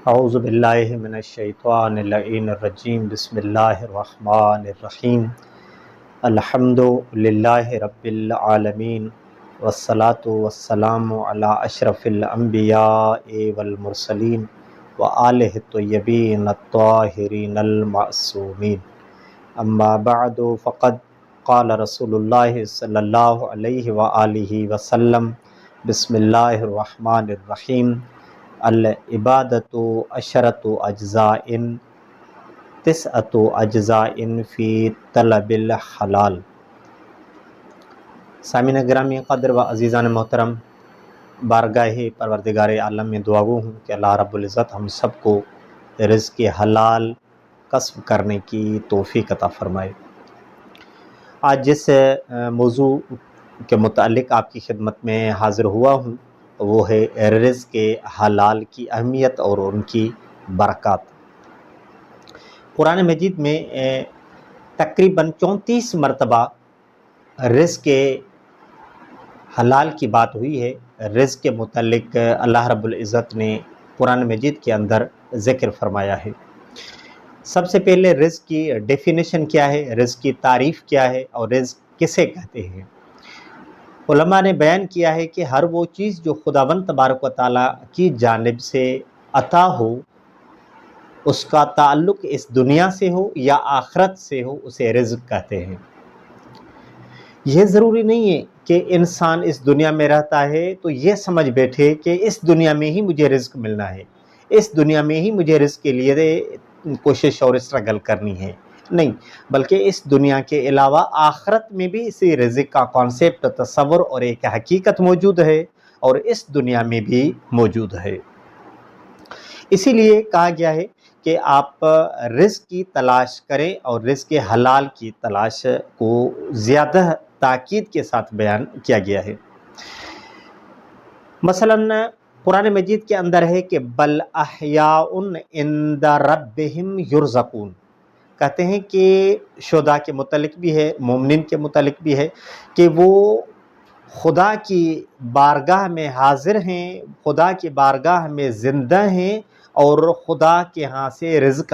اعوذ باللہ من الشیطان اللعین الرجیم بسم اللہ الرحمن الرحیم الحمد للہ رب العالمین والصلاة والسلام علی اشرف الانبیاء والمرسلین وآلہ الطیبین الطاہرین المعصومین اما بعد فقد قال رسول اللہ صلی اللہ علیہ وآلہ وسلم بسم اللہ الرحمن الرحیم العبادت عشرۃ اجزاء تسعۃ اجزاء فی طلب الحلال۔ سامعین گرامی قدر و عزیزان محترم، بارگاہ پروردگار عالم میں دعا گو ہوں کہ اللہ رب العزت ہم سب کو رزق حلال کسب کرنے کی توفیق عطا فرمائے۔ آج جس موضوع کے متعلق آپ کی خدمت میں حاضر ہوا ہوں وہ ہے رزق حلال کی اہمیت اور ان کی برکات۔ قرآن مجید میں تقریباً 34 مرتبہ رزق حلال کی بات ہوئی ہے۔ رزق کے متعلق اللہ رب العزت نے قرآن مجید کے اندر ذکر فرمایا ہے۔ سب سے پہلے رزق کی ڈیفینیشن کیا ہے، رزق کی تعریف کیا ہے اور رزق کسے کہتے ہیں۔ علماء نے بیان کیا ہے کہ ہر وہ چیز جو خداوند تبارک و تعالیٰ کی جانب سے عطا ہو، اس کا تعلق اس دنیا سے ہو یا آخرت سے ہو، اسے رزق کہتے ہیں۔ یہ ضروری نہیں ہے کہ انسان اس دنیا میں رہتا ہے تو یہ سمجھ بیٹھے کہ اس دنیا میں ہی مجھے رزق ملنا ہے، اس دنیا میں ہی مجھے رزق کے لیے کوشش اور اسٹرگل کرنی ہے، نہیں، بلکہ اس دنیا کے علاوہ آخرت میں بھی اسی رزق کا کانسیپٹ، تصور اور ایک حقیقت موجود ہے اور اس دنیا میں بھی موجود ہے۔ اسی لیے کہا گیا ہے کہ آپ رزق کی تلاش کریں اور رزق حلال کی تلاش کو زیادہ تاکید کے ساتھ بیان کیا گیا ہے۔ مثلاً قرآن مجید کے اندر ہے کہ بل احیاء عند ربہم یرزقون، کہتے ہیں کہ شہداء کے متعلق بھی ہے، مومنین کے متعلق بھی ہے کہ وہ خدا کی بارگاہ میں حاضر ہیں، خدا کی بارگاہ میں زندہ ہیں اور خدا کے ہاں سے رزق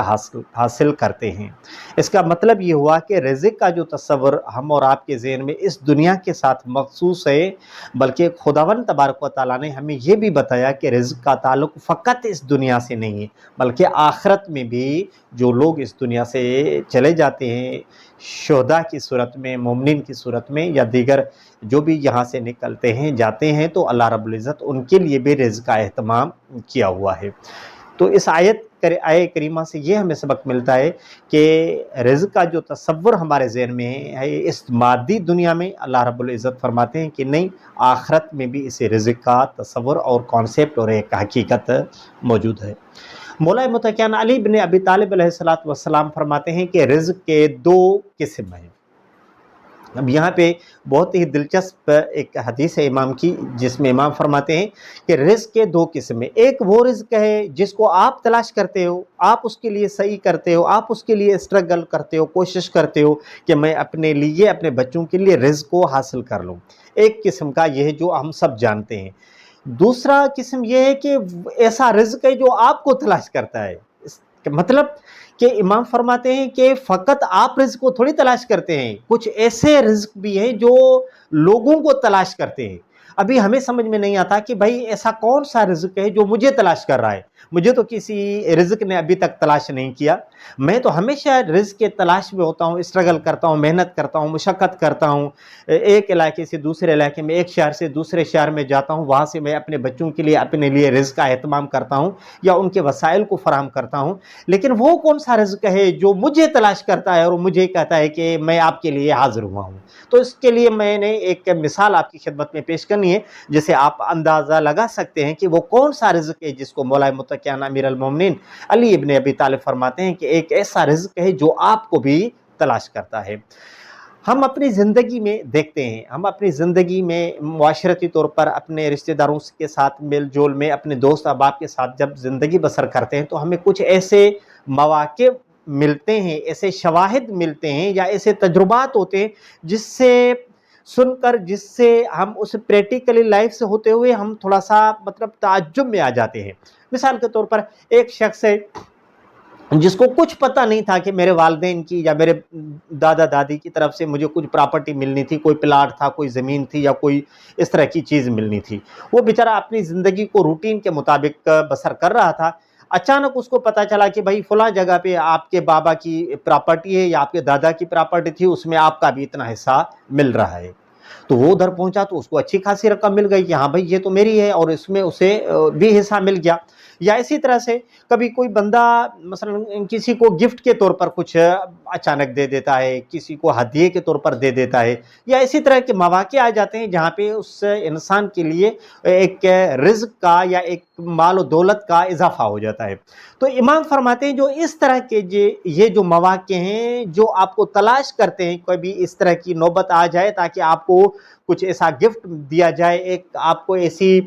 حاصل کرتے ہیں۔ اس کا مطلب یہ ہوا کہ رزق کا جو تصور ہم اور آپ کے ذہن میں اس دنیا کے ساتھ مخصوص ہے، بلکہ خداوند تبارک و تعالیٰ نے ہمیں یہ بھی بتایا کہ رزق کا تعلق فقط اس دنیا سے نہیں ہے، بلکہ آخرت میں بھی جو لوگ اس دنیا سے چلے جاتے ہیں شہداء کی صورت میں، مومنین کی صورت میں یا دیگر جو بھی یہاں سے نکلتے ہیں جاتے ہیں، تو اللہ رب العزت ان کے لیے بھی رزق کا اہتمام کیا ہوا ہے۔ تو اس آیت کریمہ سے یہ ہمیں سبق ملتا ہے کہ رزق کا جو تصور ہمارے ذہن میں ہے اس مادی دنیا میں، اللہ رب العزت فرماتے ہیں کہ نہیں، آخرت میں بھی اس رزق کا تصور اور کانسیپٹ اور ایک حقیقت موجود ہے۔ مولا متقین علی بن ابی طالب علیہ السلام فرماتے ہیں کہ رزق کے 2 قسم ہیں۔ اب یہاں پہ بہت ہی دلچسپ ایک حدیث ہے امام کی، جس میں امام فرماتے ہیں کہ رزق کے 2 قسم ہیں۔ ایک وہ رزق ہے جس کو آپ تلاش کرتے ہو، آپ اس کے لیے صحیح کرتے ہو، آپ اس کے لیے اسٹرگل کرتے ہو، کوشش کرتے ہو کہ میں اپنے لیے، اپنے بچوں کے لیے رزق کو حاصل کر لوں۔ ایک قسم کا یہ ہے جو ہم سب جانتے ہیں۔ دوسرا قسم یہ ہے کہ ایسا رزق ہے جو آپ کو تلاش کرتا ہے۔ اس کا مطلب کہ امام فرماتے ہیں کہ فقط آپ رزق کو تھوڑی تلاش کرتے ہیں، کچھ ایسے رزق بھی ہیں جو لوگوں کو تلاش کرتے ہیں۔ ابھی ہمیں سمجھ میں نہیں آتا کہ بھائی ایسا کون سا رزق ہے جو مجھے تلاش کر رہا ہے، مجھے تو کسی رزق نے ابھی تک تلاش نہیں کیا۔ میں تو ہمیشہ رزق کے تلاش میں ہوتا ہوں، اسٹرگل کرتا ہوں، محنت کرتا ہوں، مشقت کرتا ہوں، ایک علاقے سے دوسرے علاقے میں، ایک شہر سے دوسرے شہر میں جاتا ہوں، وہاں سے میں اپنے بچوں کے لیے، اپنے لیے رزق کا اہتمام کرتا ہوں یا ان کے وسائل کو فراہم کرتا ہوں۔ لیکن وہ کون سا رزق ہے جو مجھے تلاش کرتا ہے اور مجھے کہتا ہے کہ میں آپ کے لیے حاضر ہوا ہوں؟ تو اس کے لیے میں نے ایک مثال آپ کی خدمت میں پیش کرنی ہے، جسے آپ اندازہ لگا سکتے ہیں کہ وہ کون سا رزق ہے جس کو مولا متقین امیر المومنین علی ابن ابی طالب فرماتے ہیں کہ ایک ایسا رزق ہے جو آپ کو بھی تلاش کرتا ہے۔ ہم اپنی زندگی میں دیکھتے ہیں، ہم اپنی زندگی میں معاشرتی طور پر اپنے رشتہ داروں کے ساتھ میل جول میں، اپنے دوست احباب کے ساتھ جب زندگی بسر کرتے ہیں تو ہمیں کچھ ایسے مواقع ملتے ہیں، ایسے شواہد ملتے ہیں یا ایسے تجربات ہوتے ہیں جس سے سن کر جس سے ہم اس پریکٹیکلی لائف سے ہوتے ہوئے ہم تھوڑا سا مطلب تعجب میں آ جاتے ہیں۔ مثال کے طور پر ایک شخص ہے جس کو کچھ پتہ نہیں تھا کہ میرے والدین کی یا میرے دادا دادی کی طرف سے مجھے کچھ پراپرٹی ملنی تھی، کوئی پلاٹ تھا، کوئی زمین تھی یا کوئی اس طرح کی چیز ملنی تھی۔ وہ بیچارہ اپنی زندگی کو روٹین کے مطابق بسر کر رہا تھا۔ اچانک اس کو پتہ چلا کہ بھائی فلاں جگہ پہ آپ کے بابا کی پراپرٹی ہے یا آپ کے دادا کی پراپرٹی تھی، اس میں آپ کا بھی اتنا حصہ مل رہا ہے۔ تو وہ ادھر پہنچا تو اس کو اچھی خاصی رقم مل گئی کہ ہاں بھائی یہ تو میری ہے، اور اس میں اسے بھی حصہ مل گیا۔ یا اسی طرح سے کبھی کوئی بندہ مثلا کسی کو گفٹ کے طور پر کچھ اچانک دے دیتا ہے، کسی کو ہدیے کے طور پر دے دیتا ہے، یا اسی طرح کے مواقع آ جاتے ہیں جہاں پہ اس انسان کے لیے ایک رزق کا یا ایک مال و دولت کا اضافہ ہو جاتا ہے۔ تو امام فرماتے ہیں جو اس طرح کے یہ جو مواقع ہیں جو آپ کو تلاش کرتے ہیں، کبھی اس طرح کی نوبت آ جائے تاکہ آپ کو کچھ ایسا گفٹ دیا جائے، ایک آپ کو ایسی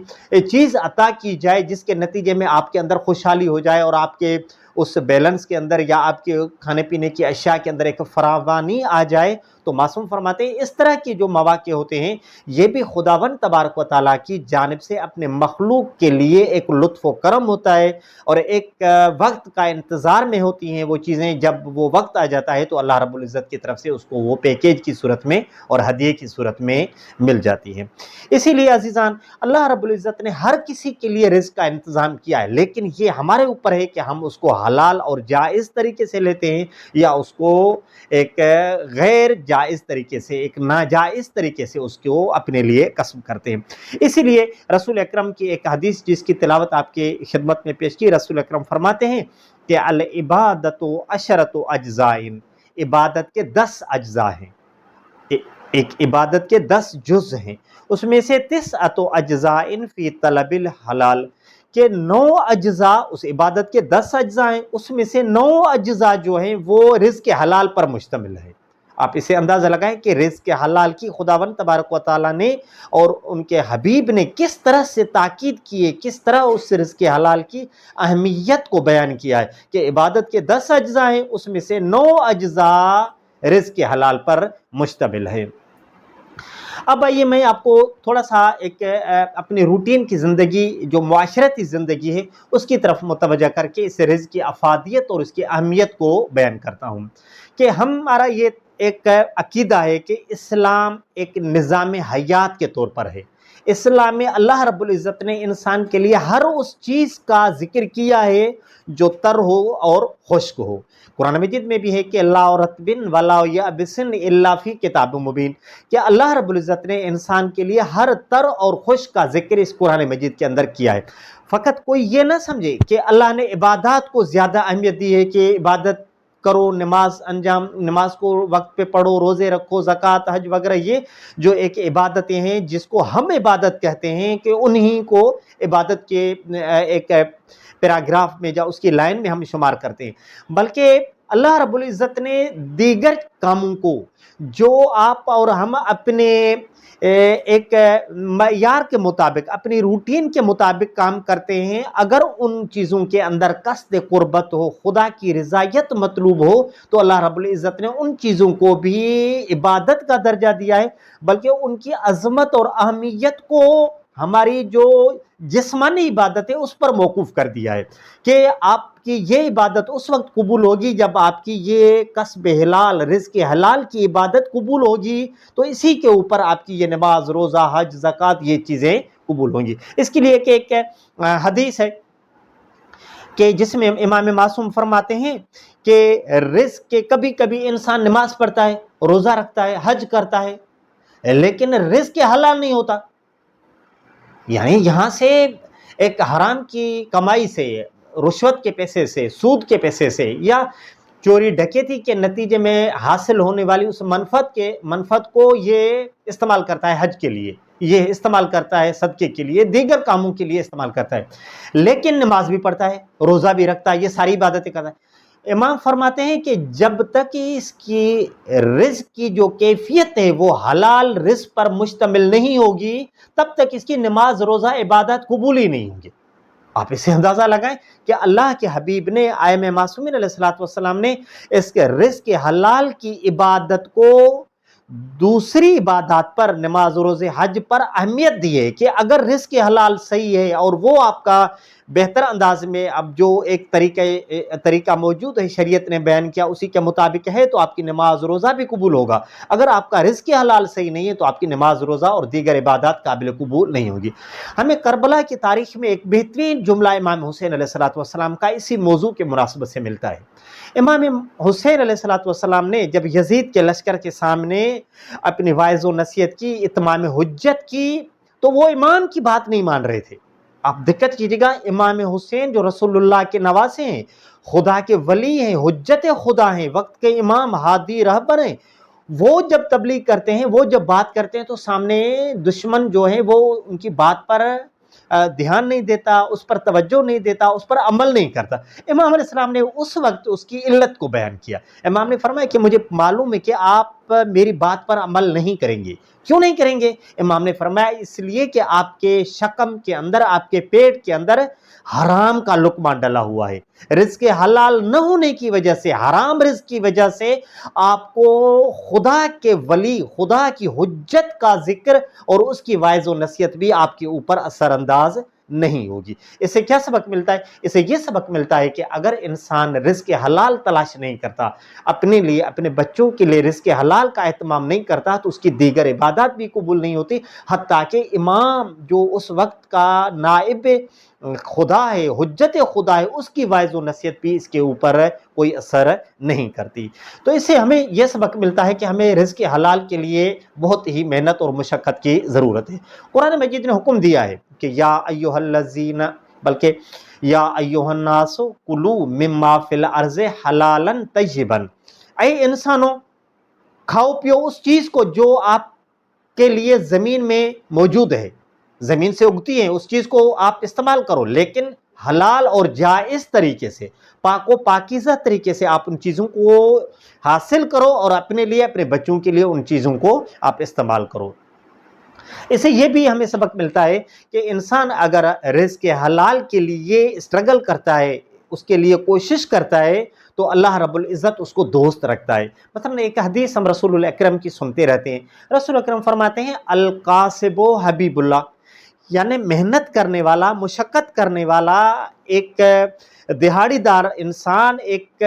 چیز عطا کی جائے جس کے نتیجے میں آپ کے اندر خوشحالی ہو جائے اور آپ کے اس بیلنس کے اندر یا آپ کے کھانے پینے کی اشیاء کے اندر ایک فراوانی آ جائے، تو معصوم فرماتے ہیں اس طرح کے جو مواقع ہوتے ہیں یہ بھی خداوند تبارک و تعالیٰ کی جانب سے اپنے مخلوق کے لیے ایک لطف و کرم ہوتا ہے، اور ایک وقت کا انتظار میں ہوتی ہیں وہ چیزیں۔ جب وہ وقت آ جاتا ہے تو اللہ رب العزت کی طرف سے اس کو وہ پیکیج کی صورت میں اور ہدیے کی صورت میں مل جاتی ہے۔ اسی لیے عزیزان، اللہ رب العزت نے ہر کسی کے لیے رزق کا انتظام کیا ہے، لیکن یہ ہمارے اوپر ہے کہ ہم اس کو حلال اور جائز طریقے سے لیتے ہیں یا اس کو ایک غیر جائز طریقے سے، ایک ناجائز طریقے سے اس کو اپنے لیے کسب کرتے ہیں۔ اسی لیے رسول اکرم کی ایک حدیث جس کی تلاوت آپ کے خدمت میں پیش کی، رسول اکرم فرماتے ہیں کہ العبادت عشرۃ اجزاء، عبادت کے 10 اجزاء ہیں، ایک عبادت کے 10 جز ہیں، اس میں سے 9 اجزاء فی طلب الحلال، کہ 9 اجزاء اس عبادت کے 10 اجزاء ہیں، اس میں سے 9 اجزاء جو ہیں وہ رزق حلال پر مشتمل ہے۔ آپ اسے اندازہ لگائیں کہ رزق حلال کی خداوند تبارک و تعالیٰ نے اور ان کے حبیب نے کس طرح سے تاکید کی ہے، کس طرح اس رزق حلال کی اہمیت کو بیان کیا ہے کہ عبادت کے 10 اجزاء ہیں، اس میں سے 9 اجزاء رزق حلال پر مشتمل ہے۔ اب آئیے میں آپ کو تھوڑا سا ایک اپنی روٹین کی زندگی جو معاشرتی زندگی ہے اس کی طرف متوجہ کر کے اس رزق کی افادیت اور اس کی اہمیت کو بیان کرتا ہوں کہ ہمارا یہ ایک عقیدہ ہے کہ اسلام ایک نظام حیات کے طور پر ہے۔ اسلام میں اللہ رب العزت نے انسان کے لیے ہر اس چیز کا ذکر کیا ہے جو تر ہو اور خشک ہو۔ قرآن مجید میں بھی ہے کہ لا رطب ولا یابس الا فی کتاب مبین، کہ اللہ رب العزت نے انسان کے لیے ہر تر اور خشک کا ذکر اس قرآن مجید کے اندر کیا ہے۔ فقط کوئی یہ نہ سمجھے کہ اللہ نے عبادات کو زیادہ اہمیت دی ہے کہ عبادت کرو، نماز کو وقت پہ پڑھو، روزے رکھو، زکوٰۃ، حج وغیرہ، یہ جو ایک عبادتیں ہیں جس کو ہم عبادت کہتے ہیں کہ انہی کو عبادت کے ایک پیراگراف میں یا اس کی لائن میں ہم شمار کرتے ہیں، بلکہ اللہ رب العزت نے دیگر کاموں کو جو آپ اور ہم اپنے ایک معیار کے مطابق، اپنی روٹین کے مطابق کام کرتے ہیں، اگر ان چیزوں کے اندر قصد قربت ہو، خدا کی رضایت مطلوب ہو، تو اللہ رب العزت نے ان چیزوں کو بھی عبادت کا درجہ دیا ہے، بلکہ ان کی عظمت اور اہمیت کو ہماری جو جسمانی عبادت ہے اس پر موقوف کر دیا ہے کہ آپ کی یہ عبادت اس وقت قبول ہوگی جب آپ کی یہ کسب حلال، رزق حلال کی عبادت قبول ہوگی، تو اسی کے اوپر آپ کی یہ نماز، روزہ، حج، زکوٰۃ، یہ چیزیں قبول ہوں گی۔ اس کے لیے کہ ایک حدیث ہے کہ جس میں امام معصوم فرماتے ہیں کہ رزق کے کبھی کبھی انسان نماز پڑھتا ہے، روزہ رکھتا ہے، حج کرتا ہے، لیکن رزق حلال نہیں ہوتا، یعنی یہاں سے ایک حرام کی کمائی سے، رشوت کے پیسے سے، سود کے پیسے سے، یا چوری ڈکیتی کے نتیجے میں حاصل ہونے والی اس منفعت کو یہ استعمال کرتا ہے حج کے لیے، یہ استعمال کرتا ہے صدقے کے لیے، دیگر کاموں کے لیے استعمال کرتا ہے، لیکن نماز بھی پڑھتا ہے، روزہ بھی رکھتا ہے، یہ ساری عبادتیں کرتا ہے۔ امام فرماتے ہیں کہ جب تک اس کی رزق کی جو کیفیت ہے وہ حلال رزق پر مشتمل نہیں ہوگی، تب تک اس کی نماز، روزہ، عبادت قبول ہی نہیں ہوں گی۔ آپ اسے اندازہ لگائیں کہ اللہ کے حبیب نے، ائمہ معصومین علیہ الصلوۃ والسلام نے اس کے رزق حلال کی عبادت کو دوسری عبادات پر نماز و روزے حج پر اہمیت دی ہے کہ اگر رزق حلال صحیح ہے اور وہ آپ کا بہتر انداز میں اب جو ایک طریقہ موجود ہے شریعت نے بیان کیا اسی کے مطابق ہے تو آپ کی نماز روزہ بھی قبول ہوگا. اگر آپ کا رزق حلال صحیح نہیں ہے تو آپ کی نماز روزہ اور دیگر عبادات قابل قبول نہیں ہوگی. ہمیں کربلا کی تاریخ میں ایک بہترین جملہ امام حسین علیہ السلام کا اسی موضوع کے مناسبت سے ملتا ہے. امام حسین علیہ السلام نے جب یزید کے لشکر کے سامنے اپنی واعظ و نصیحت کی، اتمام حجت کی، تو وہ امام کی بات نہیں مان رہے تھے. آپ دقت کیجیے گا، امام حسین جو رسول اللہ کے نواسے ہیں، خدا کے ولی ہیں، حجت خدا ہیں، وقت کے امام، ہادی رہبر ہیں، وہ جب تبلیغ کرتے ہیں، وہ جب بات کرتے ہیں تو سامنے دشمن جو ہے وہ ان کی بات پر دھیان نہیں دیتا، اس پر توجہ نہیں دیتا، اس پر عمل نہیں کرتا. امام علیہ السلام نے اس وقت اس کی علت کو بیان کیا. امام نے فرمایا کہ مجھے معلوم ہے کہ آپ میری بات پر عمل نہیں کریں گے. کیوں نہیں کریں گے؟ امام نے فرمایا اس لیے کہ آپ کے شکم کے اندر، آپ کے پیٹ کے اندر حرام کا لقمہ ڈلا ہوا ہے. رزق حلال نہ ہونے کی وجہ سے، حرام رزق کی وجہ سے آپ کو خدا کے ولی، خدا کی حجت کا ذکر اور اس کی واعظ و نصیحت بھی آپ کے اوپر اثر انداز نہیں ہوگی. اس سے کیا سبق ملتا ہے؟ اس سے یہ سبق ملتا ہے کہ اگر انسان رزق حلال تلاش نہیں کرتا، اپنے لیے، اپنے بچوں کے لیے رزق حلال کا اہتمام نہیں کرتا تو اس کی دیگر عبادات بھی قبول نہیں ہوتی. حتیٰ کہ امام جو اس وقت کا نائب خدا ہے، حجت خدا ہے، اس کی واعظ و نصیحت بھی اس کے اوپر کوئی اثر نہیں کرتی. تو اس سے ہمیں یہ سبق ملتا ہے کہ ہمیں رزق حلال کے لیے بہت ہی محنت اور مشقت کی ضرورت ہے. قرآن مجید نے حکم دیا ہے کہ یا ایھا الذین، بلکہ یا ایھا الناس کلوا مما فی الارض حلالا طیبا، اے انسانوں کھاؤ پیو اس چیز کو جو آپ کے لیے زمین میں موجود ہے، زمین سے اگتی ہے، اس چیز کو آپ استعمال کرو، لیکن حلال اور جائز طریقے سے، پاک و پاکیزہ طریقے سے آپ ان چیزوں کو حاصل کرو اور اپنے لیے، اپنے بچوں کے لیے ان چیزوں کو آپ استعمال کرو. اس سے یہ بھی ہمیں سبق ملتا ہے کہ انسان اگر رزق حلال کے لیے اسٹرگل کرتا ہے، اس کے لیے کوشش کرتا ہے، تو اللہ رب العزت اس کو دوست رکھتا ہے. مثلا ایک حدیث ہم رسول اللہ اکرم کی سنتے رہتے ہیں. رسول اکرم فرماتے ہیں القاسب حبیب اللہ، یعنی محنت کرنے والا، مشقت کرنے والا، ایک دہاڑی دار انسان، ایک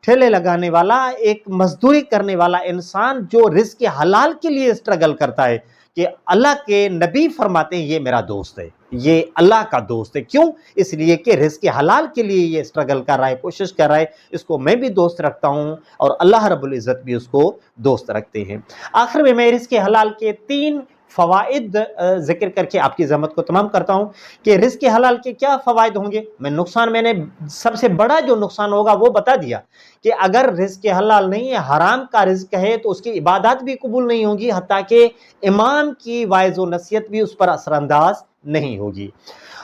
ٹھیلے لگانے والا، ایک مزدوری کرنے والا انسان جو رزق حلال کے لیے اسٹرگل کرتا ہے، کہ اللہ کے نبی فرماتے ہیں یہ میرا دوست ہے، یہ اللہ کا دوست ہے. کیوں؟ اس لیے کہ رزق حلال کے لیے یہ اسٹرگل کر رہا ہے، کوشش کر رہا ہے، اس کو میں بھی دوست رکھتا ہوں اور اللہ رب العزت بھی اس کو دوست رکھتے ہیں. آخر میں رزق حلال کے 3 فوائد ذکر کر کے آپ کی زحمت کو تمام کرتا ہوں کہ رزق حلال کے کیا فوائد ہوں گے. میں نے سب سے بڑا جو نقصان ہوگا وہ بتا دیا کہ اگر رزق حلال نہیں ہے، حرام کا رزق ہے، تو اس کی عبادات بھی قبول نہیں ہوں گی، حتیٰ کہ امام کی واعظ و نصیحت بھی اس پر اثر انداز نہیں ہوگی.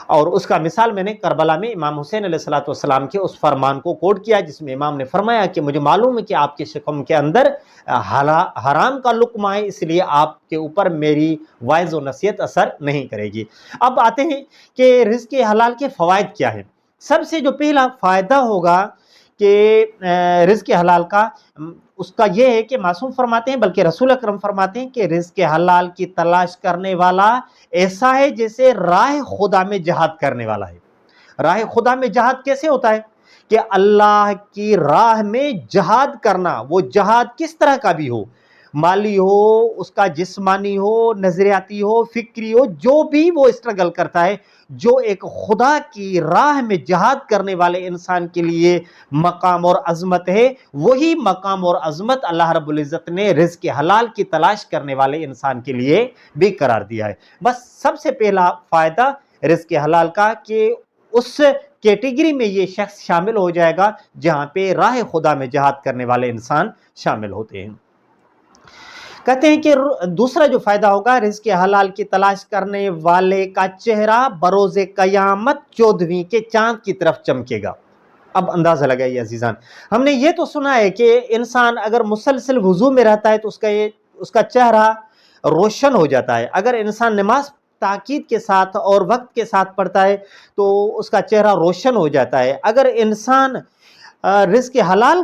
اور اس کا مثال میں نے کربلا میں امام حسین علیہ السلام کے اس فرمان کو کوٹ کیا جس میں امام نے فرمایا کہ مجھے معلوم ہے کہ آپ کے شکم کے اندر حرام کا لقمہ ہے، اس لیے آپ کے اوپر میری واعظ و نصیحت اثر نہیں کرے گی. اب آتے ہیں کہ رزق حلال کے فوائد کیا ہیں. سب سے جو پہلا فائدہ ہوگا کہ رزق حلال کا، اس کا یہ ہے کہ معصوم فرماتے ہیں، بلکہ رسول اکرم فرماتے ہیں کہ رزق حلال کی تلاش کرنے والا ایسا ہے جیسے راہ خدا میں جہاد کرنے والا ہے. راہ خدا میں جہاد کیسے ہوتا ہے؟ کہ اللہ کی راہ میں جہاد کرنا، وہ جہاد کس طرح کا بھی ہو، مالی ہو، اس کا جسمانی ہو، نظریاتی ہو، فکری ہو، جو بھی وہ اسٹرگل کرتا ہے، جو ایک خدا کی راہ میں جہاد کرنے والے انسان کے لیے مقام اور عظمت ہے، وہی مقام اور عظمت اللہ رب العزت نے رزق حلال کی تلاش کرنے والے انسان کے لیے بھی قرار دیا ہے. بس سب سے پہلا فائدہ رزق حلال کا کہ اس کیٹیگری میں یہ شخص شامل ہو جائے گا جہاں پہ راہ خدا میں جہاد کرنے والے انسان شامل ہوتے ہیں. کہتے ہیں کہ دوسرا جو فائدہ ہوگا، رزق حلال کی تلاش کرنے والے کا چہرہ بروز قیامت 14ویں کے چاند کی طرف چمکے گا. اب اندازہ لگائیے عزیزان، ہم نے یہ تو سنا ہے کہ انسان اگر مسلسل وضو میں رہتا ہے تو اس کا چہرہ روشن ہو جاتا ہے. اگر انسان نماز تاکید کے ساتھ اور وقت کے ساتھ پڑھتا ہے تو اس کا چہرہ روشن ہو جاتا ہے. اگر انسان رزق حلال